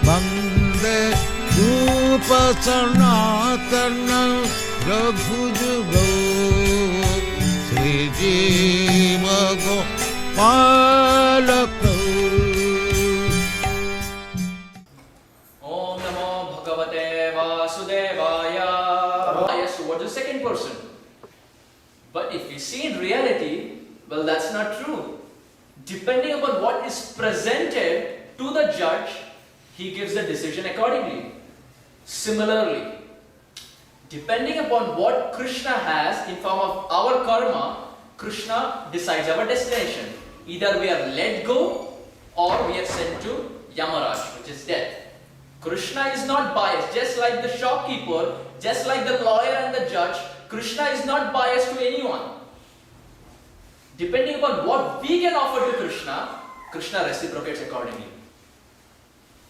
Vande Rupa Sanatana Raghujugo Sri Jiva Gopalaka. Om Namo Bhagavate Vasudevaya. Yes, towards the second person. But if we see in reality, well, that's not true. Depending upon what is presented to the judge, he gives the decision accordingly. Similarly, depending upon what Krishna has in form of our karma, Krishna decides our destination. Either we are let go or we are sent to Yamaraj, which is death. Krishna is not biased, just like the shopkeeper, just like the lawyer and the judge. Krishna is not biased to anyone. Depending upon what we can offer to Krishna, Krishna reciprocates accordingly.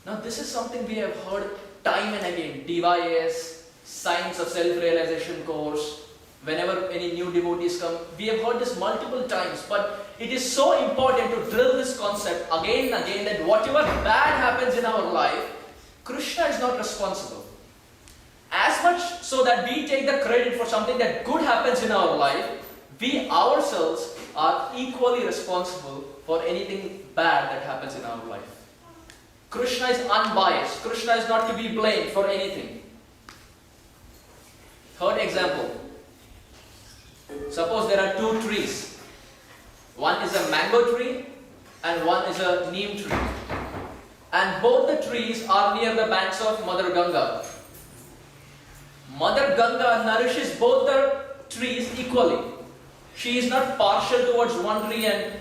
Now this is something we have heard time and again. DYS, Science of Self-Realization course, whenever any new devotees come, we have heard this multiple times. But it is so important to drill this concept again and again, that whatever bad happens in our life, Krishna is not responsible. As much so that we take the credit for something that good happens in our life, we ourselves are equally responsible for anything bad that happens in our life. Krishna is unbiased. Krishna is not to be blamed for anything. Third example. Suppose there are two trees. One is a mango tree and one is a neem tree. And both the trees are near the banks of Mother Ganga. Mother Ganga nourishes both the trees equally. She is not partial towards one tree and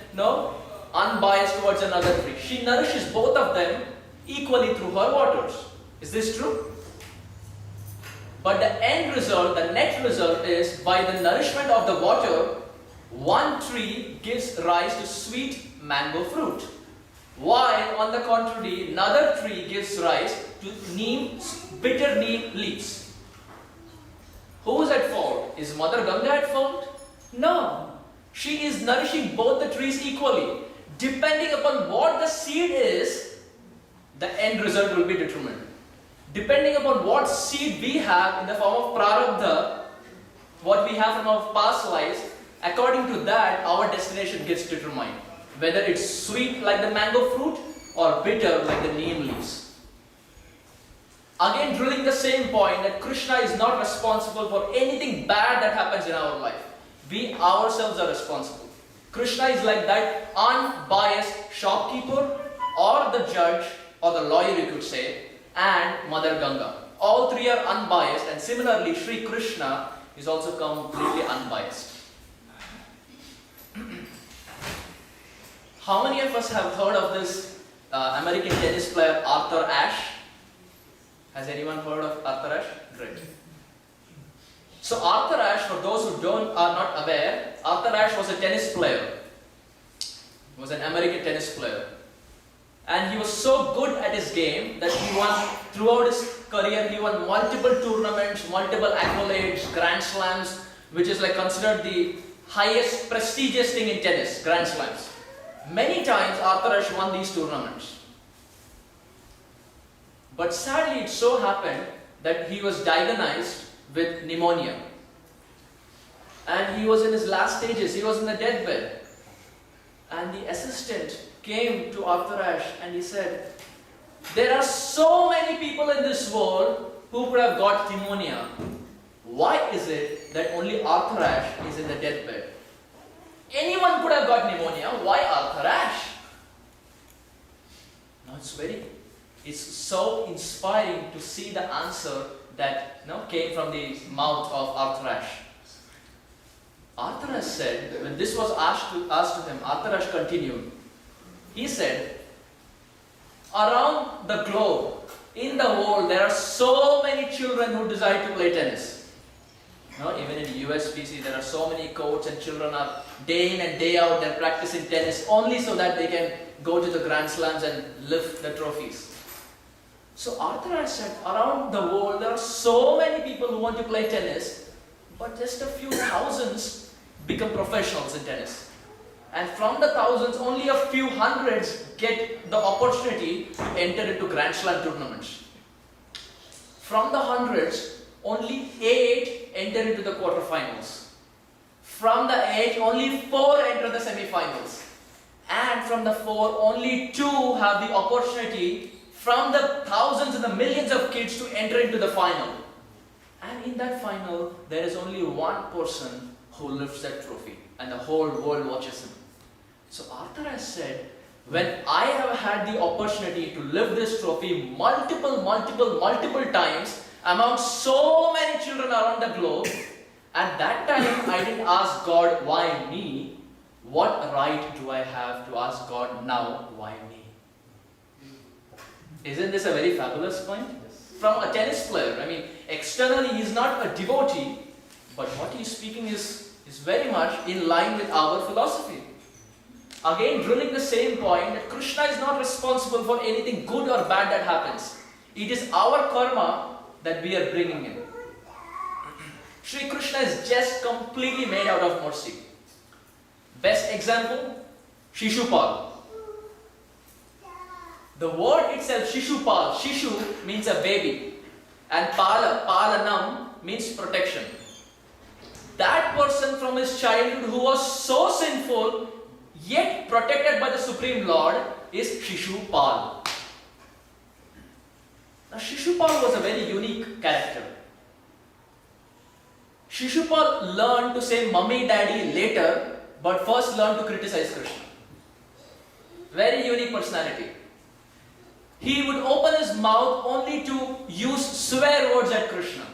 unbiased towards another tree. She nourishes both of them equally through her waters. Is this true? But the end result, the net result is, by the nourishment of the water, one tree gives rise to sweet mango fruit, while on the contrary, another tree gives rise to bitter neem leaves. Who is at fault? Is Mother Ganga at fault? No. She is nourishing both the trees equally. Depending upon what the seed is, the end result will be determined. Depending upon what seed we have in the form of prarabdha, what we have from our past lives, according to that, our destination gets determined. Whether it's sweet like the mango fruit or bitter like the neem leaves. Again, drilling the same point, that Krishna is not responsible for anything bad that happens in our life. We ourselves are responsible. Krishna is like that unbiased shopkeeper or the judge or the lawyer, you could say, and Mother Ganga. All three are unbiased, and similarly Sri Krishna is also completely unbiased. How many of us have heard of this American tennis player Arthur Ashe? Has anyone heard of Arthur Ashe? Great. So Arthur Ashe, for those who are not aware, Arthur Ashe was a tennis player. He was an American tennis player. And he was so good at his game that he won, throughout his career, he won multiple tournaments, multiple accolades, Grand Slams, which is like considered the highest prestigious thing in tennis, Grand Slams. Many times Arthur Ashe won these tournaments. But sadly it so happened that he was diagnosed with pneumonia. And he was in his last stages, he was in the deathbed. And the assistant came to Arthur Ashe and he said, there are so many people in this world who could have got pneumonia. Why is it that only Arthur Ashe is in the deathbed? Anyone could have got pneumonia, why Arthur Ashe? Now it's so inspiring to see the answer that came from the mouth of Arthur Ashe. Arthur Ashe said, when this was asked to him, Arthur Ashe continued. He said, around the globe, in the world, there are so many children who desire to play tennis. Even in the US, we see there are so many courts and children are day in and day out, they're practicing tennis only so that they can go to the Grand Slams and lift the trophies. So Arthur Ashe said, around the world, there are so many people who want to play tennis, but just a few thousands become professionals in tennis. And from the thousands, only a few hundreds get the opportunity to enter into Grand Slam tournaments. From the hundreds, only 8 enter into the quarterfinals. From the 8, only 4 enter the semi-finals. And from the 4, only 2 have the opportunity from the thousands and the millions of kids to enter into the final. And in that final, there is only one person who lifts that trophy and the whole world watches him. So Arthur has said, when I have had the opportunity to lift this trophy multiple times among so many children around the globe, at that time I didn't ask God, why me? What right do I have to ask God now, why me? Isn't this a very fabulous point? From a tennis player, I mean, externally he is not a devotee, but what he is speaking is very much in line with our philosophy. Again, drilling the same point that Krishna is not responsible for anything good or bad that happens. It is our karma that we are bringing in. Sri Krishna is just completely made out of mercy. Best example, Shishupal. The word itself, Shishupal, Shishu means a baby, and Palanam means protection. That person from his childhood who was so sinful, yet protected by the Supreme Lord, is Shishupal. Now Shishupal was a very unique character. Shishupal learned to say mummy daddy later, but first learned to criticize Krishna. Very unique personality. He would open his mouth only to use swear words at Krishna.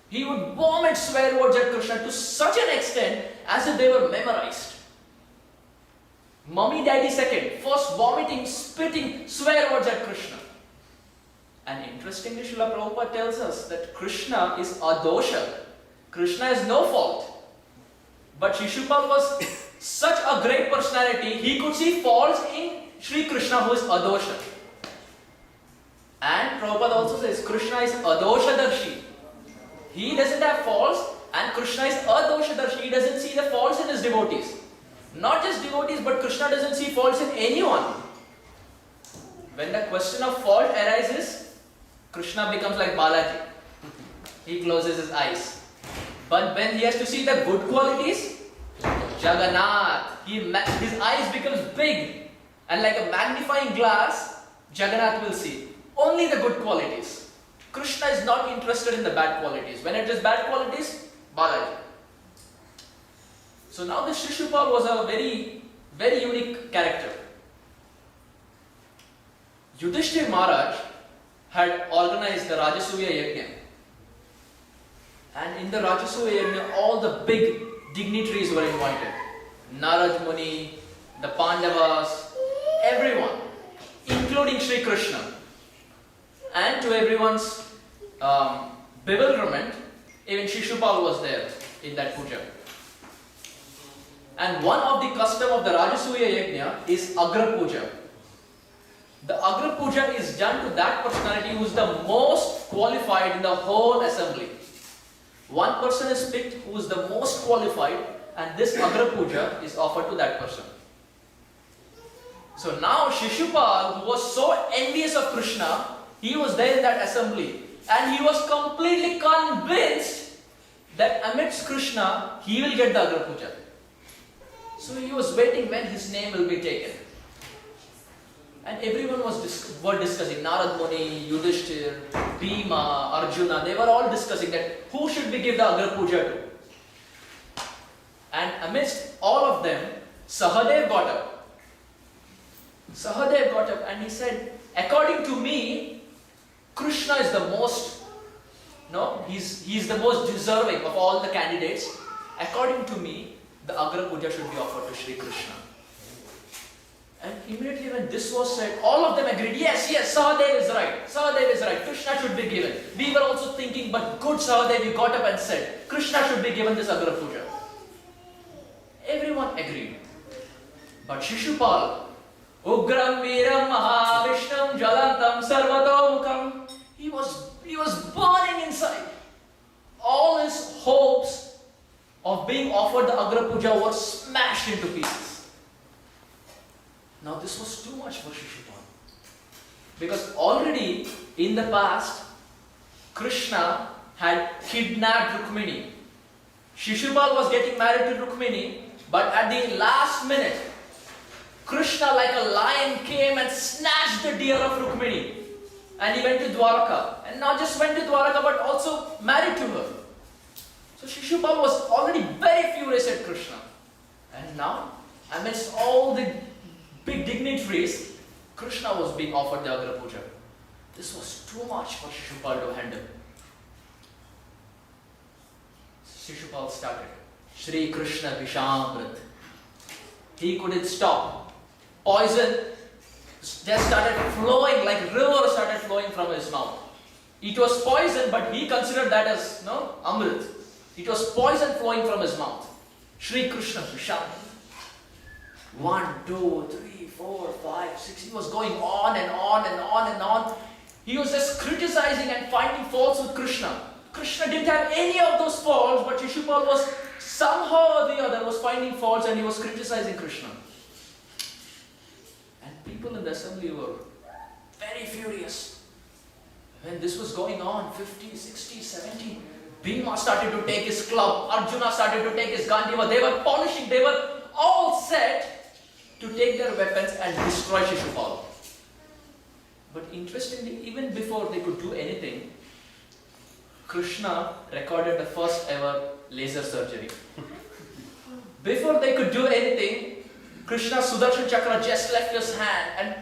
He would vomit swear words at Krishna to such an extent as if they were memorized. Mummy daddy second, first vomiting, spitting swear words at Krishna. And interestingly, Srila Prabhupada tells us that Krishna is adosha. Krishna has no fault. But Shishupal was such a great personality, he could see faults in Sri Krishna who is adosha. And Prabhupada also says Krishna is adoshadarshi. He doesn't have faults, and Krishna is adoshadarshi. He doesn't see the faults in his devotees. Not just devotees, but Krishna doesn't see faults in anyone. When the question of fault arises, Krishna becomes like Balaji. He closes his eyes. But when he has to see the good qualities, Jagannath, his eyes becomes big, and like a magnifying glass, Jagannath will see only the good qualities. Krishna is not interested in the bad qualities. When it is bad qualities, Balaji. So now this Shishupal was a very, very unique character. Yudhishthir Maharaj had organized the Rajasuya Yajna. And in the Rajasuya Yajna, all the big dignitaries were invited. Narad Muni, the Pandavas, everyone, including Sri Krishna. And to everyone's bewilderment, even Shishupal was there in that puja. And one of the custom of the Rajasuya Yajna is Agra Puja. The Agra Puja is done to that personality who is the most qualified in the whole assembly. One person is picked who is the most qualified, and this Agra Puja is offered to that person. So now Shishupal, who was so envious of Krishna, he was there in that assembly, and he was completely convinced that amidst Krishna, he will get the Agra Puja. So he was waiting when his name will be taken. And everyone were discussing, Narad Muni, Yudhishthir, Bhima, Arjuna, they were all discussing that who should we give the Agra Puja to. And amidst all of them, Sahadev got up. Sahadev got up and he said, according to me, Krishna is the most, he's the most deserving of all the candidates. According to me, the Agra Puja should be offered to Sri Krishna. And immediately when this was said, all of them agreed, yes, Sahadev is right. Sahadev is right. Krishna should be given. We were also thinking, but good Sahadev, you got up and said, Krishna should be given this Agra Puja. Everyone agreed. But Shishupal, Ugram Viram Mahavishnam Jalantam Sarvatomukam, he was burning inside. All his hopes of being offered the Agra Puja were smashed into pieces. Now this was too much for Shishupal. Because already in the past, Krishna had kidnapped Rukmini. Shishupal was getting married to Rukmini, but at the last minute, Krishna like a lion came and snatched the deer of Rukmini. And he went to Dwaraka. And not just went to Dwaraka, but also married to her. So Shishupal was already very furious at Krishna. And now, amidst all the big dignitaries, Krishna was being offered the Agra Puja. This was too much for Shishupal to handle. Shishupal started. Shri Krishna Vishamrit. He couldn't stop. Poison just started flowing, like river started flowing from his mouth. It was poison, but he considered that as Amrit. It was poison flowing from his mouth. Shri Krishna Vishamrit. 1, 2, 3, 4, 5, 6. He was going on and on and on and on. He was just criticizing and finding faults with Krishna. Krishna didn't have any of those faults, but Shishupal was somehow or the other was finding faults and he was criticizing Krishna. And people in the assembly were very furious. When this was going on, 50, 60, 70, Bhima started to take his club, Arjuna started to take his Gandiva. They were polishing, they were all set to take their weapons and destroy Shishupal. But interestingly, even before they could do anything, Krishna recorded the first ever laser surgery. Before they could do anything, Krishna's Sudarshan Chakra just left his hand, and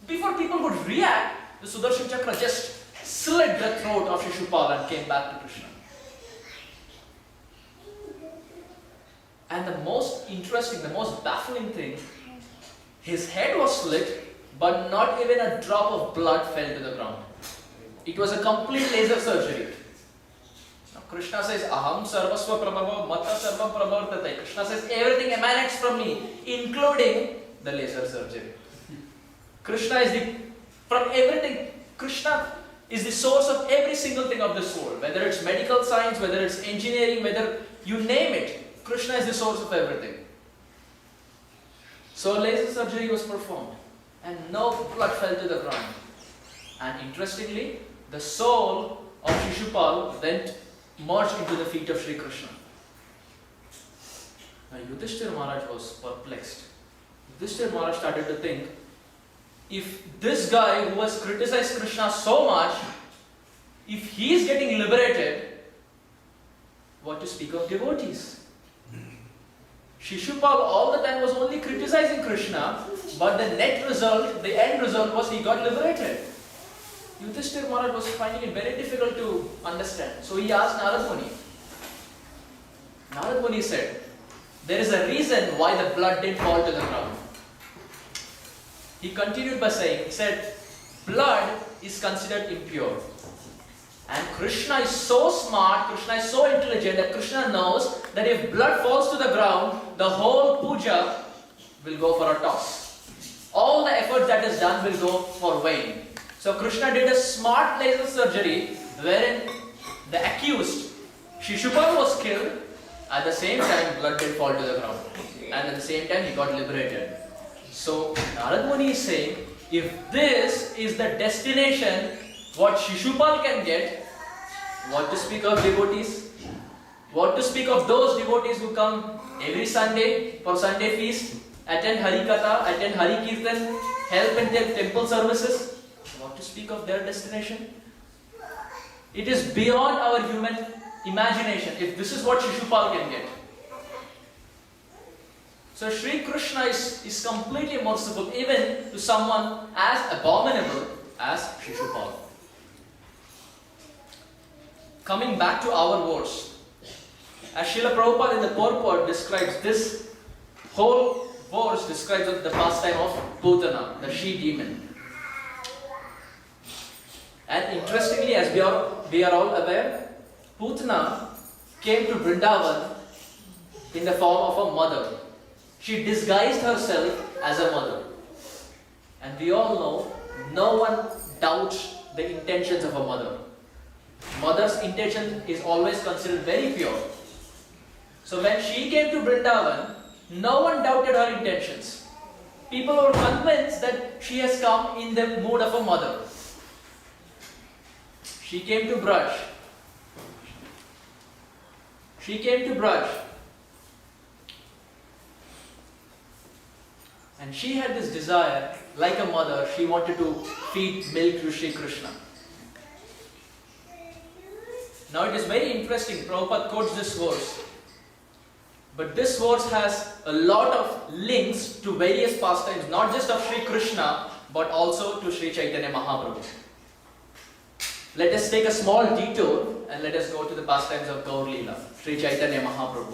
before people could react, the Sudarshan Chakra just slit the throat of Shishupal and came back to Krishna. And the most interesting, the most baffling thing, his head was slit, but not even a drop of blood fell to the ground. It was a complete laser surgery. Now Krishna says, Aham sarvasva prabhava mata sarvam prabhavartate. Krishna says, everything emanates from me, including the laser surgery. Krishna is from everything, Krishna is the source of every single thing of this world. Whether it's medical science, whether it's engineering, whether you name it, Krishna is the source of everything. So laser surgery was performed and no blood fell to the ground. And interestingly, the soul of Shishupal went merged into the feet of Sri Krishna. Now Yudhishthira Maharaj was perplexed. Yudhishthira Maharaj started to think, if this guy who has criticized Krishna so much, if he is getting liberated, what to speak of devotees? Shishupal all the time was only criticizing Krishna, but the net result, the end result was he got liberated. Yudhishthira Maharaj was finding it very difficult to understand. So he asked Narad Muni. Narad Muni said, there is a reason why the blood didn't fall to the ground. He continued by saying, he said, blood is considered impure. And Krishna is so smart, Krishna is so intelligent that Krishna knows that if blood falls to the ground, the whole puja will go for a toss. All the effort that is done will go for vain. So Krishna did a smart laser surgery wherein the accused, Shishupal, was killed. At the same time, blood did fall to the ground. And at the same time, he got liberated. So Narad Muni is saying, if this is the destination what Shishupal can get, what to speak of devotees? What to speak of those devotees who come every Sunday for Sunday feast, attend Hari Katha, attend Hari Kirtan, help in their temple services? What to speak of their destination? It is beyond our human imagination if this is what Shishupal can get. So Sri Krishna is completely merciful even to someone as abominable as Shishupal. Coming back to our verse, as Srila Prabhupada in the purport describes this whole verse describes the pastime of Putana, the she-demon. And interestingly, as we are all aware, Putana came to Vrindavan in the form of a mother. She disguised herself as a mother. And we all know, no one doubts the intentions of a mother. Mother's intention is always considered very pure. So when she came to Vrindavan, no one doubted her intentions. people were convinced that she has come in the mood of a mother. She came to brush. She came to brush. And she had this desire, like a mother, she wanted to feed milk to Sri Krishna. Now it is very interesting, Prabhupada quotes this verse. But this verse has a lot of links to various pastimes, not just of Sri Krishna, but also to Sri Chaitanya Mahaprabhu. Let us take a small detour and let us go to the pastimes of Gaur Leela, Sri Chaitanya Mahaprabhu.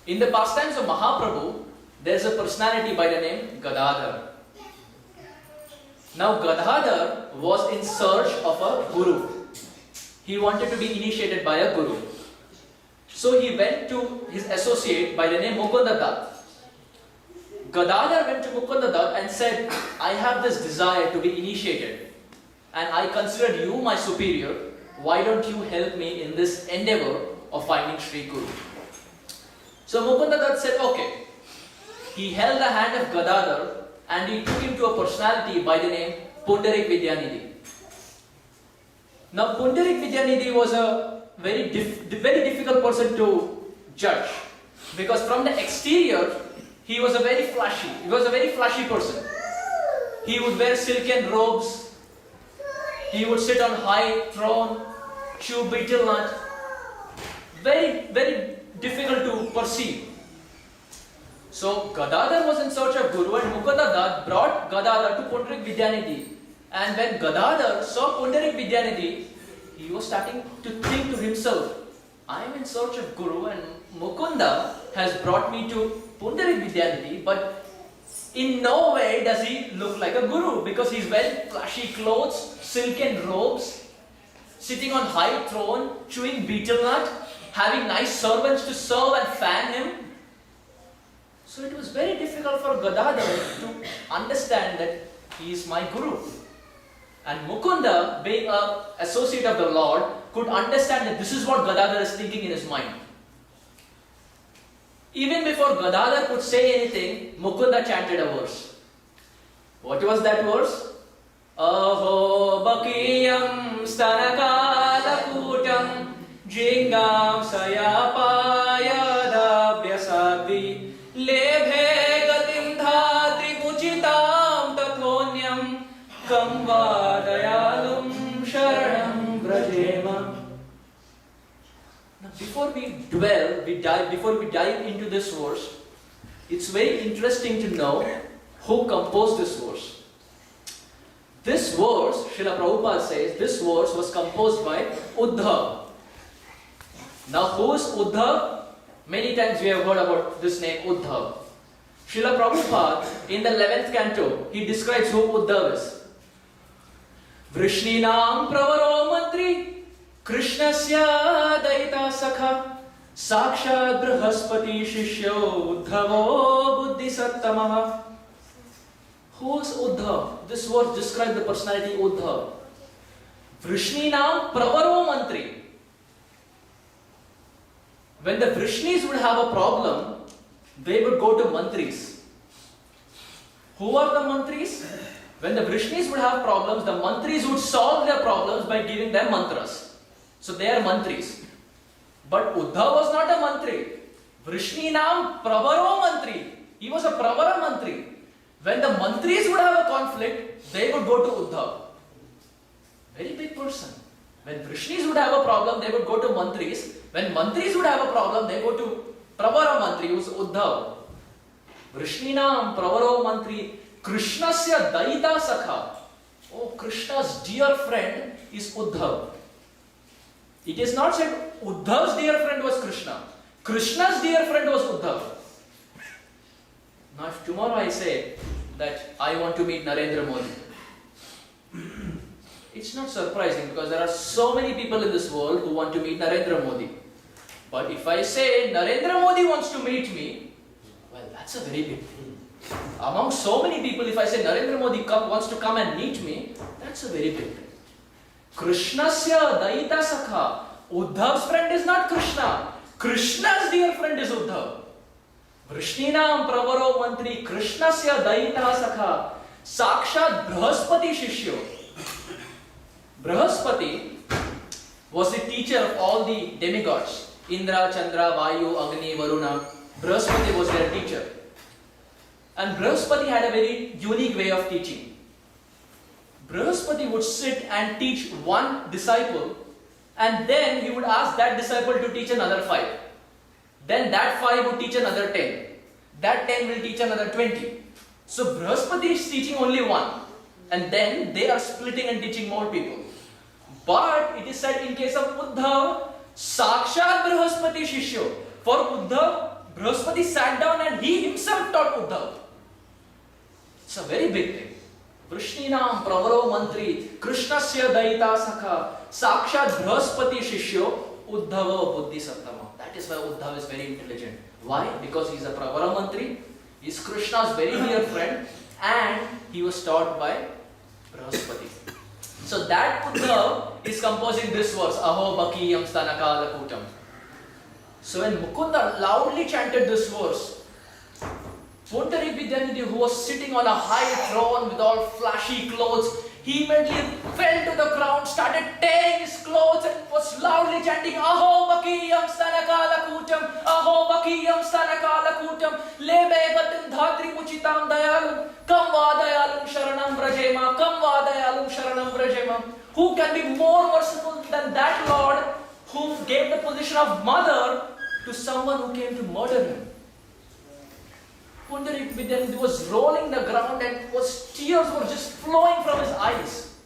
In the pastimes of Mahaprabhu, there is a personality by the name Gadadhar. Now Gadadhar was in search of a guru. He wanted to be initiated by a guru. So he went to his associate by the name Mukunda Dutt. Gadadhar went to Mukunda Dutt and said, I have this desire to be initiated and I consider you my superior. Why don't you help me in this endeavor of finding Sri Guru? So Mukunda Dutt said, okay. He held the hand of Gadadhar and he took him to a personality by the name Pundarik Vidyanidhi. Now Pundarik Vidyanidhi was a very difficult person to judge, because from the exterior he was a very flashy person. He would wear silken robes, he would sit on high throne, chew betel nut. Very difficult to perceive. So Gadadhar was in search of Guru and Mukunda Dutt brought Gadadhar to Pundarik Vidyanidhi. And when Gadadhar saw Pundarik Vidyanidhi, he was starting to think to himself, I am in search of Guru and Mukunda has brought me to Pundarik Vidyanidhi, but in no way does he look like a Guru, because he's wearing flashy clothes, silken robes, sitting on high throne, chewing betel nut, having nice servants to serve and fan him. So it was very difficult for Gadadhar to understand that he is my Guru. And Mukunda, being an associate of the Lord, could understand that this is what Gadadhar is thinking in his mind. Even before Gadadhar could say anything, Mukunda chanted a verse. What was that verse? Aho bakiyam stanakala kutam jingam sayapaya dabhyasadvi lebhe gatim dhati kuchitam tathonyam kamva dayalum sharanam brajema. Now before we dive into this verse, it's very interesting to know who composed this verse. This verse, Srila Prabhupada says, this verse was composed by Uddhav. Now who is Uddhav? Many times we have heard about this name Uddhav. Srila Prabhupada, in the 11th canto, he describes who Uddhav is. Vrishninam pravaro mantri Krishnasya daita sakha Sakshat Brihaspati Shishyo Uddhavo Buddhi Sattamaha. Who is Uddhav? This word describes the personality Uddhav. Vrishninam pravaro mantri. When the Vrishnis would have a problem, they would go to mantris. Who are the mantris? When the Vrishnis would have problems, the mantris would solve their problems by giving them mantras. So they are mantris. But Uddhav was not a mantri. Vrishninam pravaro mantri. He was a pravara mantri. When the mantris would have a conflict, they would go to Uddhav. Very big person. When Vrishnis would have a problem, they would go to mantris. When mantris would have a problem, they go to pravara mantri, who is Uddhav. Vrishninam pravaro mantri Krishnasya daita sakha. Oh, Krishna's dear friend is Uddhav. It is not said Uddhav's dear friend was Krishna. Krishna's dear friend was Uddhav. Now if tomorrow I say that I want to meet Narendra Modi, it's not surprising because there are so many people in this world who want to meet Narendra Modi. But if I say Narendra Modi wants to meet me, well, that's a very big thing. Among so many people, if I say Narendra Modi wants to come and meet me, that's a very big thing. Krishnasya daita sakha. Uddhav's friend is not Krishna. Krishna's dear friend is Uddhav. Vrishninam pravaro mantri Krishnasya dayita sakha sakshat Brahaspati shishyo. Brahaspati was the teacher of all the demigods. Indra, Chandra, Vayu, Agni, Varuna. Brahaspati was their teacher. And Brahaspati had a very unique way of teaching. Brahaspati would sit and teach one disciple, and then he would ask that disciple to teach another 5. Then that 5 would teach another 10. That 10 will teach another 20. So Brahaspati is teaching only one, and then they are splitting and teaching more people. But it is said in case of Uddhav, Sakshat Brahaspati Shishyo. For Uddhav, Brahaspati sat down and he himself taught Uddhav. It's a very big thing. Vrishninam pravaro mantri Krishnasya dayita sakha Sakshat Brahaspati Shishyo Uddhava buddhi sattama. That is why Uddhav is very intelligent. Why? Because he is a pravara mantri, he is Krishna's very dear friend, and he was taught by Brahaspati. So that Uddhav is composing this verse, Aho Bakiyam Stanakala Kutam. So when Mukunda loudly chanted this verse, Pundarik Vidyanidhi, who was sitting on a high throne with all flashy clothes, he immediately fell to the ground, started tearing his clothes and was loudly chanting, Aho Bakiyam Stanakala Kutam, Aho Bakiyam Stanakala Kutam, Lebe Gatin Dhatri Muchitam Dayalum, Kam Vadayalum Sharanam Brajema, Kam Vadayalum Sharanam Brajema. Who can be more merciful than that Lord who gave the position of mother to someone who came to murder him? Pundarik Vidyanidhi was rolling the ground and tears were just flowing from his eyes.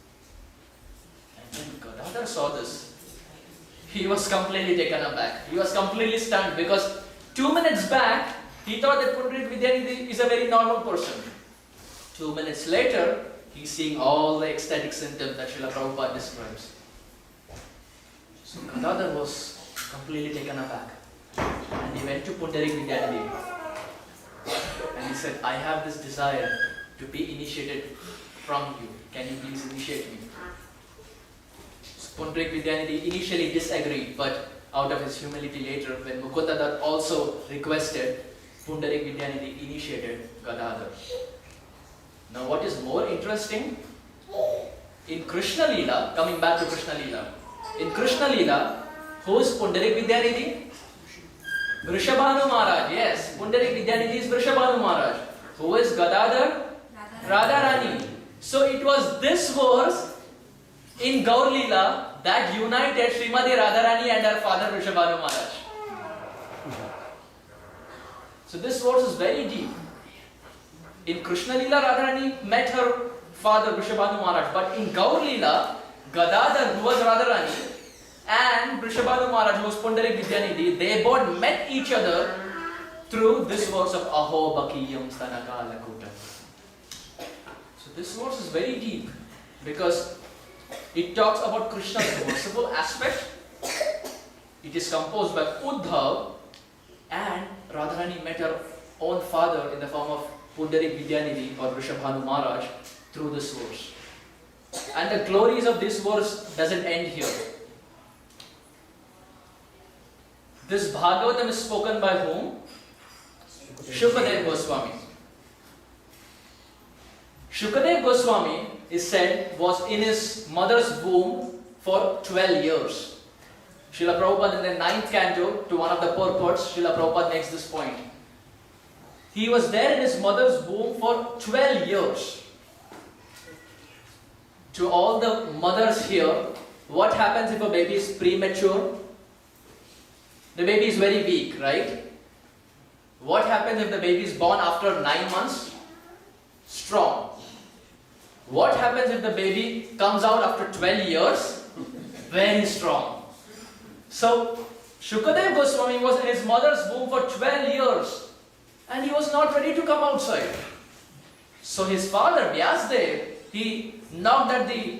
And when Gadadhar saw this, he was completely taken aback. He was completely stunned because 2 minutes back, he thought that Pundarik Vidyanidhi is a very normal person. 2 minutes later, he's seeing all the ecstatic symptoms that Srila Prabhupada describes. So Gadadhar was completely taken aback. And he went to Pundarik Vidyanidhi. And he said, I have this desire to be initiated from you. Can you please initiate me? So Pundarik Vidyanidhi initially disagreed, but out of his humility later, when Mukunda also requested, Pundarik Vidyanidhi initiated Gadadhar. Now what is more interesting, in Krishna Leela, coming back to Krishna Leela, in Krishna Leela, who is Pundarik Vidyanidhi? Vrishabhanu Maharaj, yes, Pundarik Vidyanidhi is Vrishabhanu Maharaj. Who is Gadadhar? Radharani. So it was this verse in Gaur Leela that united Srimati Radharani and her father Vrishabhanu Maharaj. So this verse is very deep. In Krishna Leela, Radharani met her father Vrishabhanu Maharaj, but in Gaur Leela, Gadadhar, who was Radharani, and Vrishabhanu Maharaj, who was Pundarik Vidyanidhi, they both met each other through this verse of Aho Bakiyam Stanakala Kutam. So this verse is very deep because it talks about Krishna's merciful aspect. It is composed by Uddhav, and Radharani met her own father in the form of Pundarik Vidyanidhi or Vrishabhanu Maharaj through this verse. And the glories of this verse doesn't end here. This Bhagavatam is spoken by whom? Shukadev Goswami. Shukadev Goswami is said was in his mother's womb for 12 years. Srila Prabhupada in the 9th canto, to one of the purports, Srila Prabhupada makes this point. He was there in his mother's womb for 12 years. To all the mothers here, what happens if a baby is premature? The baby is very weak, right? What happens if the baby is born after 9 months? Strong. What happens if the baby comes out after 12 years? Very strong. So, Shukadev Goswami was in his mother's womb for 12 years and he was not ready to come outside. So his father, Vyasdev, he knocked at the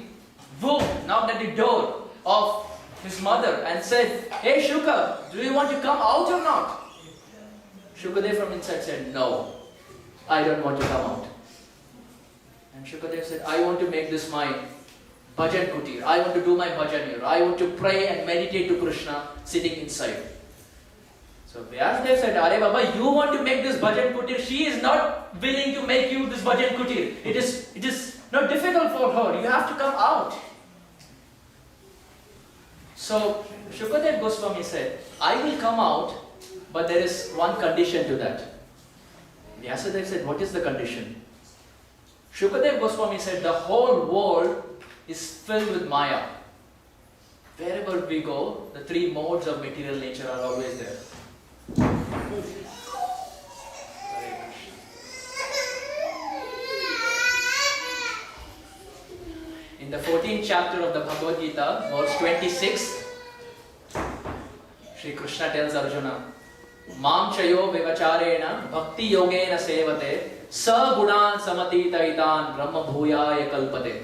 womb, knocked at the door of his mother and said, "Hey Shuka, do you want to come out or not?" Shukadev from inside said, "No, I don't want to come out." And Shukadev said, "I want to make this my bhajan kutir. I want to do my bhajan here. I want to pray and meditate to Krishna sitting inside." So Vyasadeva said, Are Baba, you want to make this bhajan kutir. She is not willing to make you this bhajan kutir. It is not difficult for her. You have to come out. So Shukadev Goswami said, I will come out, but there is one condition to that. Vyasadeva said, what is the condition? Shukadev Goswami said, the whole world is filled with Maya. Wherever we go, the three modes of material nature are always there. In the 14th chapter of the Bhagavad Gita, verse 26, Shri Krishna tells Arjuna, Mam chayo vivacharena bhakti yogena sevate sa gunan samatitaitan brahma bhuyaya kalpate.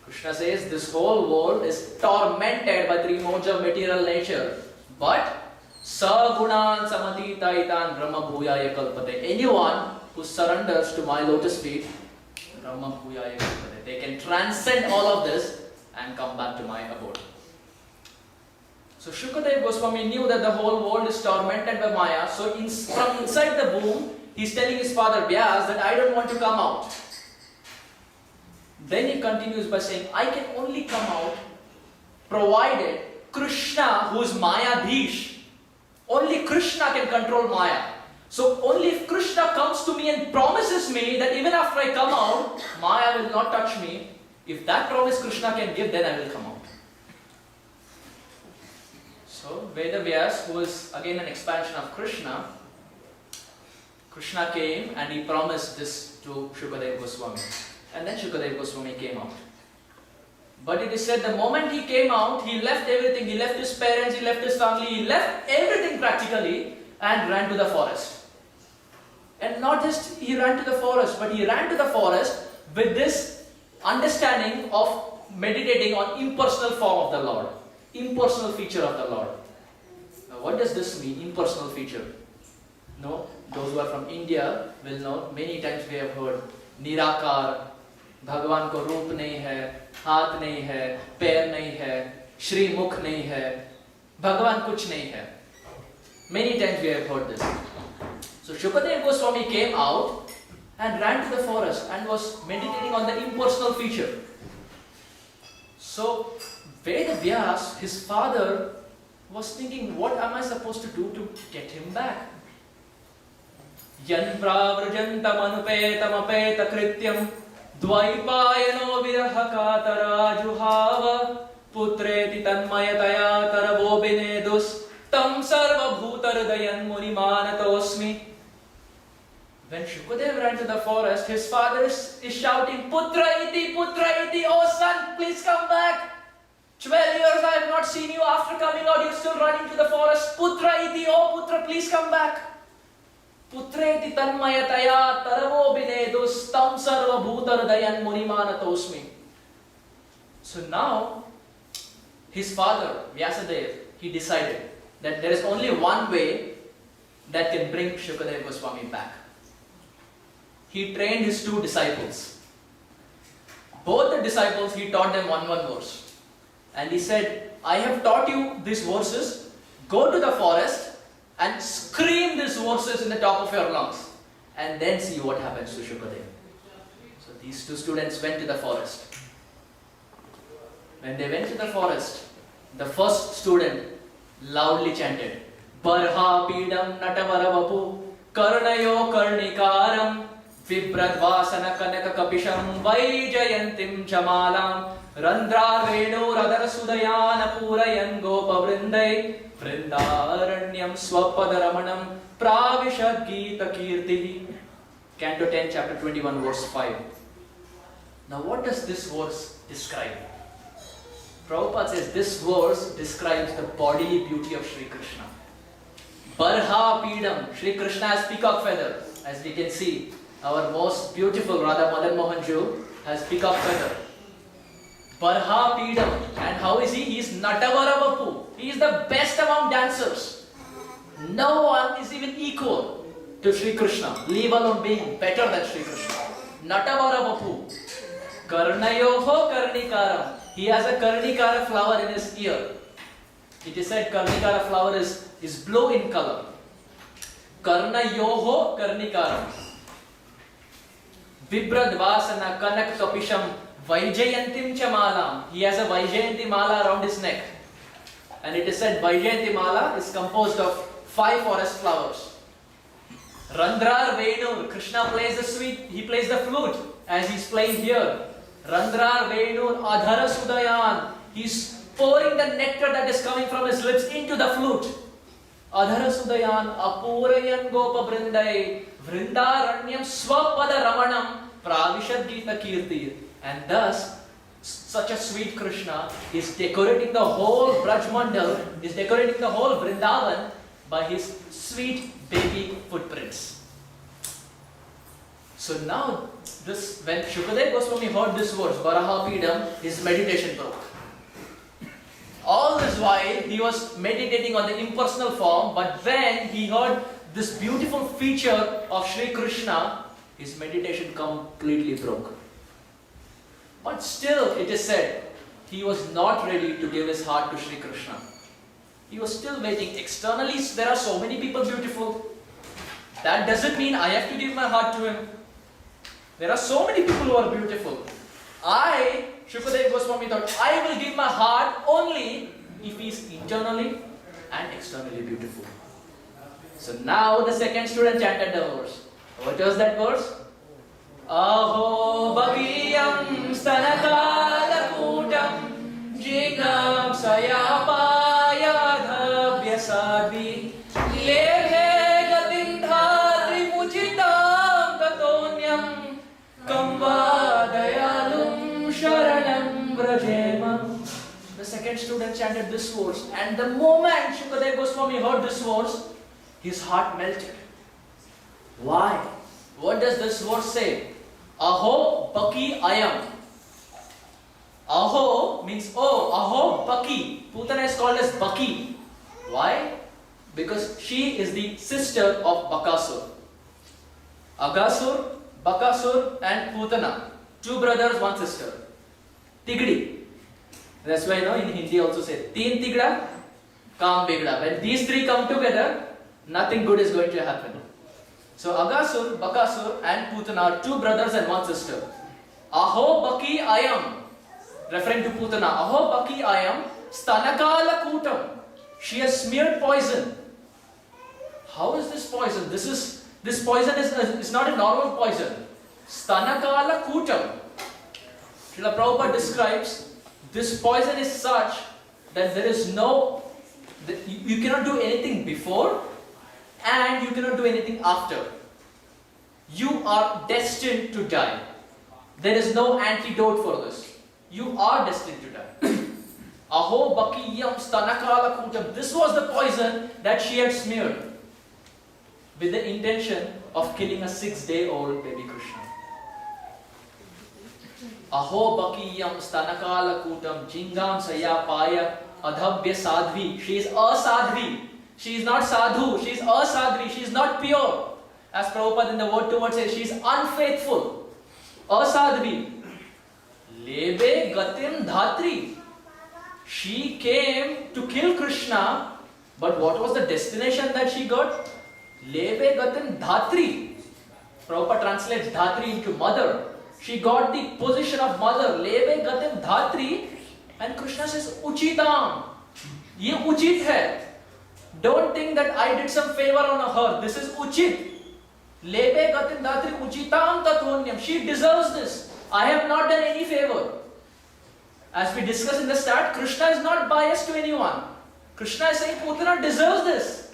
Krishna says this whole world is tormented by three modes of material nature, but sa gunan samatitaitan brahma bhuyaya kalpate. Anyone who surrenders to my lotus feet, brahma bhuyaya kalpate, they can transcend all of this and come back to my abode. So Shukadev Goswami knew that the whole world is tormented by Maya. So from inside the womb, he's telling his father Vyas that I don't want to come out. Then he continues by saying, I can only come out provided Krishna, who is Mayadhish, only Krishna can control Maya. So only if Krishna comes to me and promises me that even after I come out, Maya will not touch me. If that promise Krishna can give, then I will come out. So Vedavyas, who is again an expansion of Krishna, Krishna came and he promised this to Shukadev Goswami. And then Shukadev Goswami came out. But it is said the moment he came out, he left everything. He left his parents, he left his family, he left everything practically and ran to the forest. And not just he ran to the forest, but he ran to the forest with this understanding of meditating on impersonal form of the Lord. Impersonal feature of the Lord. Now what does this mean, impersonal feature? No, those who are from India will know, many times we have heard, Nirakar, Bhagwan ko roop nahi hai, haath nahi hai, pair nahi hai, Shri Mukh nahi hai, Bhagwan kuch nahi hai. Many times we have heard this. So Shukadev Goswami came out and ran to the forest and was meditating on the impersonal feature. So Vedavyas, his father, was thinking, what am I supposed to do to get him back? Yan pravrajantam anupetam apeta krityam dvaipayano virahakatara juhava putreti tanmayataya taravo binedus tam sarva bhutardayan munimanatosmi. When Shukadev ran to the forest, his father is shouting, Putra iti, oh son, please come back. 12 years I have not seen you. After coming out, you're still running to the forest. Putra iti, oh Putra, please come back. Putreti tanmayataya taravo binedus tam sarva bhutardayan munimanatosmi. So now, his father, Vyasadeva, he decided that there is only one way that can bring Shukadev Goswami back. He trained his two disciples. Both the disciples, he taught them one verse. And he said, I have taught you these verses. Go to the forest and scream these verses in the top of your lungs. And then see what happens to Shukadev. So these two students went to the forest. When they went to the forest, the first student loudly chanted, Barha pidam natavaravapu karnayo karnikaram Vibradvasana kanaka kapisham vaijayantim jamalam Randrar venu radar sudayana purayan gopa vrindai Vrindaranyam swapadaramanam pravishad gita kirti. Canto 10, chapter 21, verse 5. Now what does this verse describe? Prabhupada says this verse describes the bodily beauty of Sri Krishna. Barha Pidam, Sri Krishna has peacock feather. As we can see, our most beautiful Radha Madan Mohan Ju has peacock feather. Barha Pidam. And how is he? He is Natavara. He is the best among dancers. No one is even equal to Sri Krishna, leave alone being better than Sri Krishna. Natavara. Karnayoho Karnikaram. He has a Karnikara flower in his ear. It is said Karnikara flower is blue in color. Karnayoho Karnikaram. Vibradvasana Kanak Kapisham Vaijayantim Chamalam. He has a Vaijayanti Mala around his neck. And it is said Vaijayanti Mala is composed of 5 forest flowers. Randrar Venu, Krishna plays the he plays the flute as he's playing here. Randrar Venu Adhara Sudayan. He's pouring the nectar that is coming from his lips into the flute. Adhara Sudayan Apurayan Gopa Vrindai Vrindaranyam Swapada Ramanam Pravishad Gita Kirti. And thus, such a sweet Krishna is decorating the whole Braj Mandal, is decorating the whole Vrindavan by his sweet baby footprints. So now, when Shukadeva Goswami heard this verse, Varahapidam, his meditation broke. All this while, he was meditating on the impersonal form, but when he heard this beautiful feature of Sri Krishna, his meditation completely broke. But still, it is said, he was not ready to give his heart to Sri Krishna. He was still waiting. Externally, there are so many people beautiful. That doesn't mean I have to give my heart to him. There are so many people who are beautiful. Shukadeva Goswami thought, I will give my heart only if he is internally and externally beautiful. So now the second student chanted the verse. What was that verse? Aho bhagiyam stanakalakutam jigam sayapayadhabhya sadhi lebhe gatim dhadri muchitam tatonyam kamba dayalum sharanam vrajema. The second student chanted this verse, and the moment Shukadeva Goswami heard this verse, his heart melted. Why? What does this verse say? Aho Baki Ayam. Aho means oh, Aho Baki. Putana is called as Baki. Why? Because she is the sister of Bakasur. Agasur, Bakasur and Putana. 2 brothers, 1 sister. Tigdi. That's why in Hindi also say Teen Tigda, Kam Bigda. When these 3 come together, nothing good is going to happen. So Agasur, Bakasur and Putana are 2 brothers and 1 sister. Aho Baki Ayam, referring to Putana. Aho Baki Ayam, Stanakala Kutam. She has smeared poison. How is this poison? This poison is not a normal poison. Stanakala Kutam. Srila Prabhupada describes this poison is such that there is you cannot do anything before and you cannot do anything after. You are destined to die. There is no antidote for this. You are destined to die. Aho Bakiyam Stanakala Kutam. This was the poison that she had smeared with the intention of killing a 6-day-old baby Krishna. Aho Bakiyam Stanakala Kutam Jingam Sayapaya Adhabhya Sadhvi. She is a Sadhvi. She is not sadhu, she is asadhvi, she is not pure. As Prabhupada in the word to word says, she is unfaithful. Asadhvi. Lebe gatim dhatri. She came to kill Krishna, but what was the destination that she got? Lebe gatim dhatri. Prabhupada translates dhatri into mother. She got the position of mother. Lebe gatim dhatri. And Krishna says, Uchitam. Ye uchit hai. Don't think that I did some favor on her. This is uchit. Lebe gatim dhatri uchitam tathonyam. She deserves this. I have not done any favor. As we discussed in the start, Krishna is not biased to anyone. Krishna is saying Putana deserves this.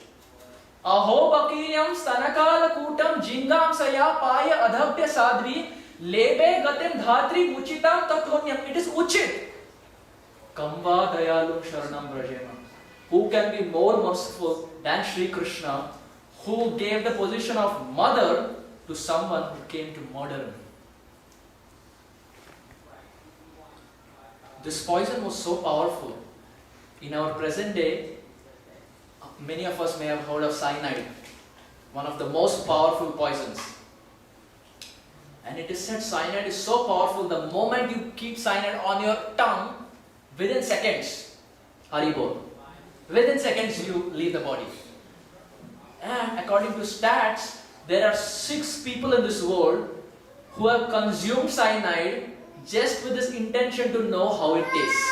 Aho bakiyam stanakala kutam jingam saya paya adhabhya sadhvi lebe gatim dhatri uchitam tathonyam. It is uchit. Kamba dayalum sharanam brajema. Who can be more merciful than Sri Krishna, who gave the position of mother to someone who came to murder him? This poison was so powerful. In our present day, many of us may have heard of cyanide, one of the most powerful poisons. And it is said cyanide is so powerful, the moment you keep cyanide on your tongue, within seconds, Haribol, within seconds you leave the body. And according to stats, there are 6 people in this world who have consumed cyanide just with this intention to know how it tastes.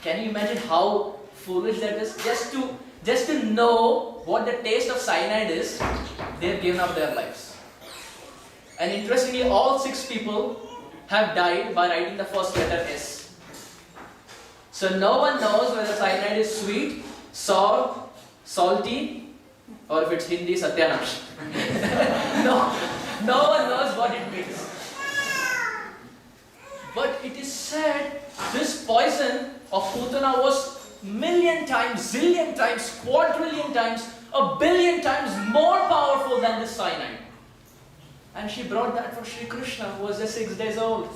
Can you imagine how foolish that is? Just to know what the taste of cyanide is, they have given up their lives. And interestingly, all 6 people have died by writing the first letter S. So no one knows whether cyanide is sweet, sour, salty, or if it's Hindi, Satyanash. No one knows what it means. But it is said this poison of Putana was million times, zillion times, quadrillion times, a billion times more powerful than this cyanide. And she brought that for Sri Krishna, who was just 6 days old.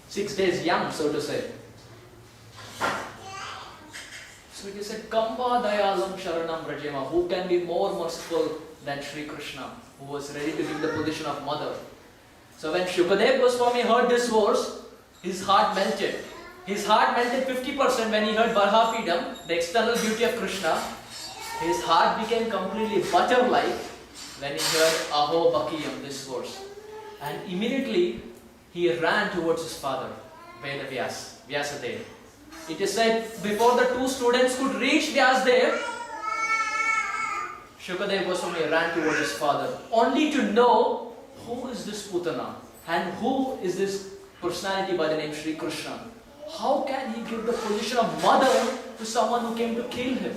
6 days young, so to say. So it is said, Kamba Dayalam Sharanam Rajema. Who can be more merciful than Sri Krishna, who was ready to give the position of mother? So when Shukadev Goswami heard this verse, his heart melted. His heart melted 50% when he heard Barhapidam, the external beauty of Krishna. His heart became completely butter-like when he heard Aho Bakiyam, this verse. And immediately he ran towards his father, Vyasadev. It is said, before the 2 students could reach Vyasadev, Shukadev Goswami ran towards his father, only to know who is this Putana and who is this personality by the name Sri Krishna. How can he give the position of mother to someone who came to kill him?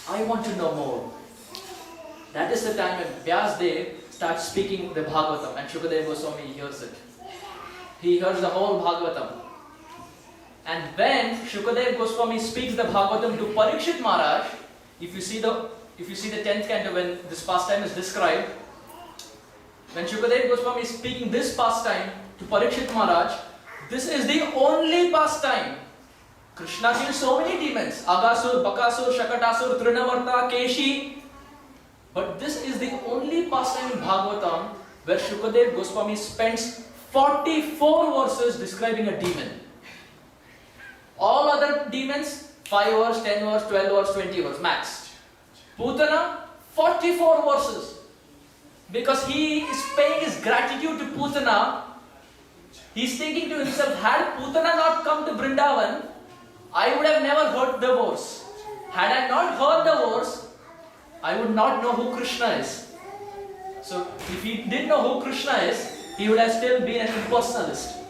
I want to know more. That is the time when Vyasadev starts speaking the Bhagavatam and Shukadev Goswami hears it. He hears the whole Bhagavatam. And when Shukadev Goswami speaks the Bhagavatam to Parikshit Maharaj, if you see the 10th canto when this pastime is described, when Shukadev Goswami is speaking this pastime to Parikshit Maharaj, this is the only pastime. Krishna killed so many demons, Agasur, Bakasur, Shakatasur, Trinavarta, Keshi. But this is the only pastime in Bhagavatam where Shukadev Goswami spends 44 verses describing a demon. All other demons, 5 verse, 10 verse, 12 verse, 20 verse, max. Putana, 44 verses. Because he is paying his gratitude to Putana. He is thinking to himself, had Putana not come to Vrindavan, I would have never heard the verse. Had I not heard the verse, I would not know who Krishna is. So if he didn't know who Krishna is, he would have still been an impersonalist.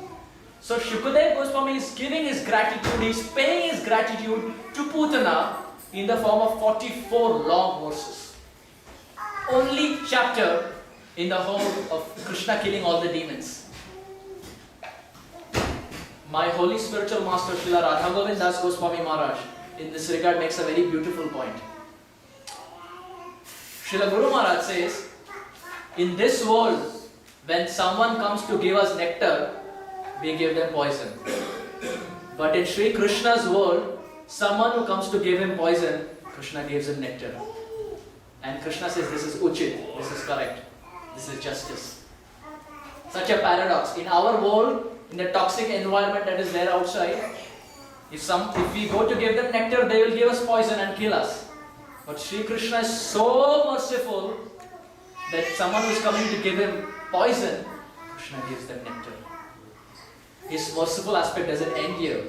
So Shukadev Goswami is giving his gratitude, he is paying his gratitude to Putana in the form of 44 long verses. Only chapter in the whole of Krishna killing all the demons. My holy spiritual master Srila Radha Govind Das Goswami Maharaj in this regard makes a very beautiful point. Srila Guru Maharaj says, in this world, when someone comes to give us nectar, we give them poison. But in Sri Krishna's world, someone who comes to give him poison, Krishna gives him nectar. And Krishna says, this is uchit, this is correct, this is justice. Such a paradox. In our world, in the toxic environment that is there outside, if we go to give them nectar, they will give us poison and kill us. But Sri Krishna is so merciful that someone who is coming to give him poison, Krishna gives them nectar. His merciful aspect doesn't end here.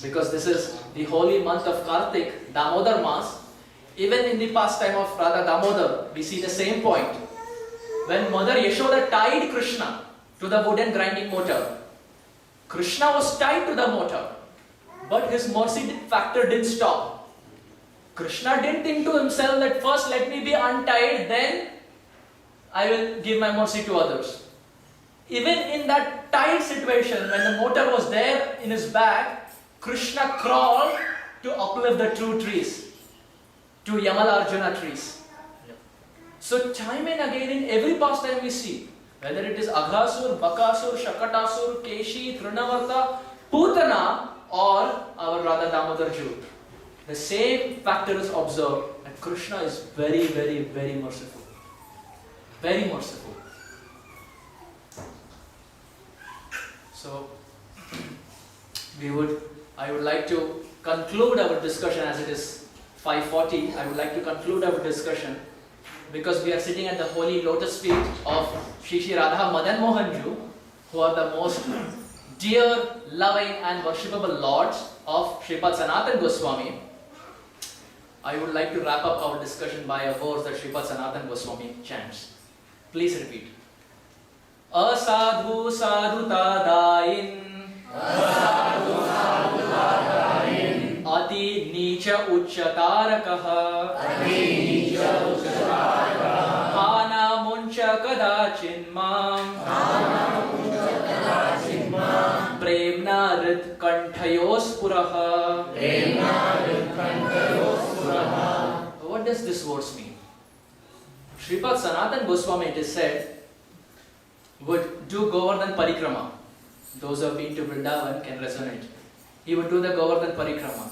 Because this is the holy month of Kartik, Damodar Mas. Even in the pastime of Radha Damodar, we see the same point. When Mother Yashoda tied Krishna to the wooden grinding mortar, Krishna was tied to the mortar, but his mercy factor didn't stop. Krishna didn't think to himself that first let me be untied, then I will give my mercy to others. Even in that tied situation, when the mortar was there in his back, Krishna crawled to uplift the true trees, to Yamala Arjuna trees. So time and again in every pastime we see, whether it is Aghasur, Bakasur, Shakatasur, Keshi, Trinavarta, Putana or our Radha Damodar Jew, the same factor is observed and Krishna is very, very, very merciful. Very merciful. So, I would like to conclude our discussion as it is 5:40, I would like to conclude our discussion because we are sitting at the holy lotus feet of Shri Shri Radha Madan Mohan Ji, who are the most dear, loving and worshipable lords of Sripad Sanatan Goswami. I would like to wrap up our discussion by a verse that Sripad Sanatan Goswami chants. Please repeat. Asadhu sadhuta dain Ati nicha uchchatarakaha Hana muncha kadachin mam Premna rit kanthayos puraha. What does this verse mean? Sripad Sanatan Goswami, it is said, would do Govardhan Parikrama. Those who have been to Vrindavan can resonate. He would do the Govardhan Parikrama.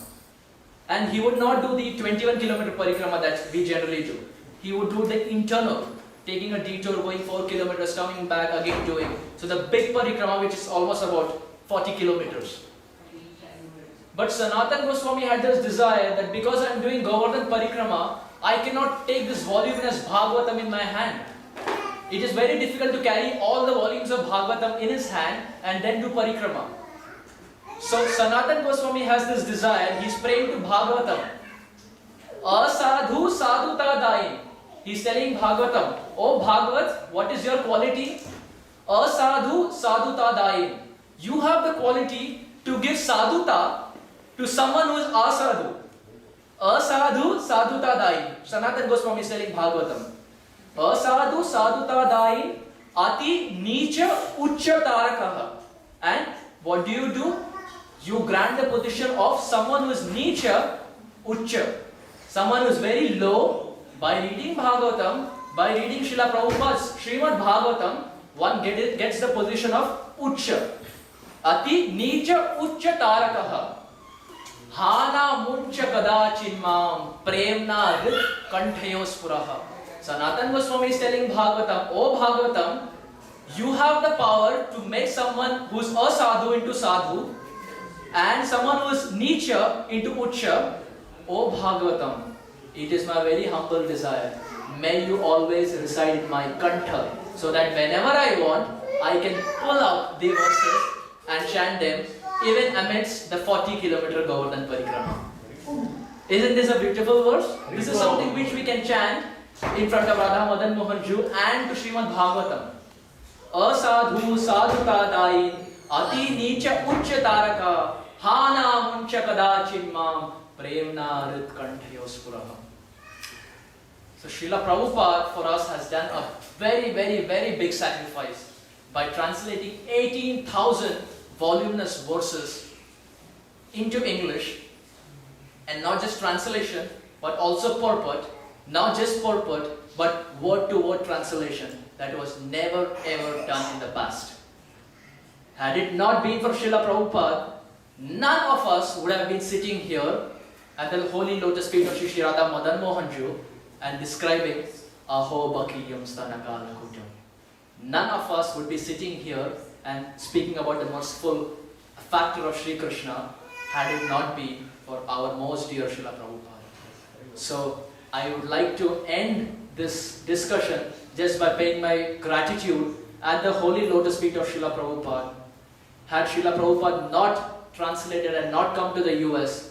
And he would not do the 21 kilometer Parikrama that we generally do. He would do the internal, taking a detour, going 4 kilometers, coming back, again doing. So the big Parikrama, which is almost about 40 kilometers. But Sanatan Goswami had this desire that because I am doing Govardhan Parikrama, I cannot take this voluminous Bhagavatam in my hand. It is very difficult to carry all the volumes of Bhagavatam in his hand and then do Parikrama. So Sanatan Goswami has this desire. He is praying to Bhagavatam. Asadhu sadhuta dain. He is telling Bhagavatam, "Oh Bhagavat, what is your quality? Asadhu sadhuta dain. You have the quality to give sadhuta to someone who is asadhu. Asadhu sadhuta dain." Sanatan Goswami is telling Bhagavatam. Asadhu sadhuta dain ati nicha uchcha tarakaha. And what do? You grant the position of someone who is nicha, uchcha. Someone who is very low. By reading Bhagavatam, by reading Srila Prabhupada's Srimad Bhagavatam, one gets the position of uchcha. Ati nicha uchcha tarakaha. Hana muncha kadachin mam premna rit kanthayos puraha. Sanatan Goswami is telling Bhagavatam, "Oh Bhagavatam, you have the power to make someone who is asadhu into sadhu and someone who is nicha into uchcha. Oh Bhagavatam, it is my very humble desire. May you always reside in my kantha so that whenever I want, I can pull out the verses and chant them even amidst the 40 kilometer Govardhan Parikrama." Isn't this a beautiful verse? This is something which we can chant in front of Radha Madan Mohan Ji and to Srimad Bhagavatam. Asadhu sadhuta dain ati nicha uchcha taraka hana muncha kadachin mam premna rit kanthayos puraha. So Srila Prabhupada for us has done a very, very, very big sacrifice by translating 18,000 voluminous verses into English, and not just translation but also purport. Not just purport, but word-to-word translation that was never ever done in the past. Had it not been for Srila Prabhupada, none of us would have been sitting here at the holy lotus feet of Shri Shri Radha Madan Mohan Ji and describing Aho Bakiyam Stanakala Kutyam. None of us would be sitting here and speaking about the merciful factor of Sri Krishna had it not been for our most dear Srila Prabhupada. So I would like to end this discussion just by paying my gratitude at the holy lotus feet of Srila Prabhupada. Had Srila Prabhupada not translated and not come to the US,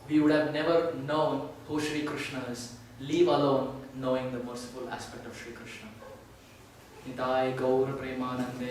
we would have never known who Sri Krishna is, leave alone knowing the merciful aspect of Sri Krishna. Nitai Gaur Premanande.